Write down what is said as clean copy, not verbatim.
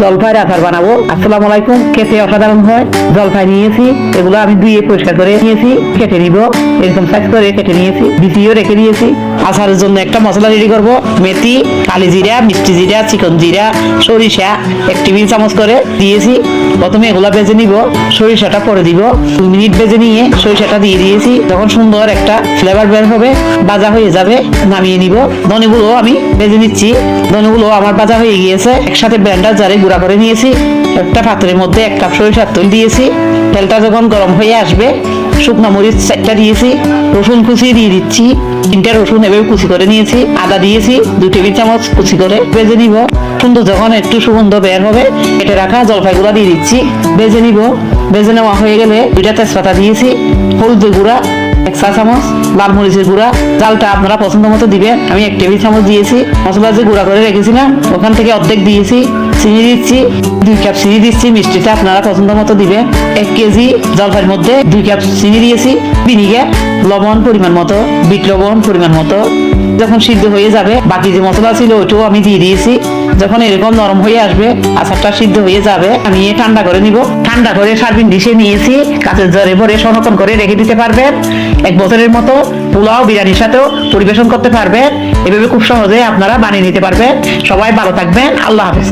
জলফাইয়ের আচার বানাবো। আসসালামু আলাইকুম। খেতে অসাধারণ হয়। জলফাই নিয়েছি, এগুলো আমি ধুয়ে পরিষ্কার করে নিয়েছি, কেটে নিব। এরকম সাইজ করে কেটে নিয়েছি, বিছিয়েও রেখে দিয়েছি। আচারের জন্য একটা মশলা রেডি করব। মেথি, কালি জিরা, মিষ্টি জিরা, চিকন জিরা, সরিষা 1 টেবিল চামচ করে দিয়েছি। প্রথমে এগুলা ভেজে নিব, সরিষাটা পরে দিব। 2 মিনিট ভেজে নিয়ে সরিষাটা দিয়ে দিয়েছি। যখন সুন্দর একটা ফ্লেভার বের হবে, ভাজা হয়ে যাবে, নামিয়ে নিব। ধনেগুলো আমি ভেজে নিচ্ছি। ধনেগুলো আমার ভাজা হয়ে গিয়েছে। একসাথে ব্লেন্ডার জারে গুঁড়া করে নিয়েছি। একটা পাত্রের মধ্যে 1 কাপ সরিষার তেল দিয়েছি। তেলটা যখন গরম হয়ে আসবে, শুকনো মরিচ 4টা দিয়েছি। রসুন কুচি দিয়ে দিচ্ছি। 3টা রসুন এভাবে কুচি করে নিয়েছি। আদা দিয়েছি 2 টেবিল চামচ কুচি করে। ভেজে নিব। সুন্দর যখন একটু সুগন্ধ বের হবে, কেটে রাখা জলফাইগুলো দিয়ে দিচ্ছি। ভেজে নিব। ভেজে নেওয়া হয়ে গেলে 2টা তেজপাতা দিয়েছি। হলুদের গুঁড়া 1 চা চামচ, লাল মরিচের গুঁড়া, জালটা আপনারা পছন্দ মতো দিবেন। আমি 1 টেবিল চামচ দিয়েছি। মশলা যে গুঁড়া করে রেখেছিলাম ওখান থেকে অর্ধেক দিয়েছি। চিনি দিচ্ছি 2 কাপ চিনি দিচ্ছি। মিষ্টিটা আপনারা পছন্দ মতো দিবেন। 1 কেজি জলফাইয়ের মধ্যে 2 কাপ চিনি দিয়েছি। ভিনিগার, লবণ পরিমাণ মতো, বিট লবণ পরিমাণ মতো। যখন সিদ্ধ হয়ে যাবে, বাকি যে মশলা ছিল ওইটাও আমি দিয়ে দিয়েছি। যখন এরকম নরম হয়ে আসবে, আচারটা সিদ্ধ হয়ে যাবে, আমি ঠান্ডা করে নিব। ঠান্ডা করে সার্ভিং ডিশে নিয়েছি। কাঁচের জারে ভরে সংরক্ষণ করে রেখে দিতে পারবেন। 1 বছরের মতো পোলাও বিরিয়ানির সাথেও পরিবেশন করতে পারবেন। এভাবে খুব সহজে আপনারা বানিয়ে নিতে পারবেন। সবাই ভালো থাকবেন। আল্লাহ হাফেজ।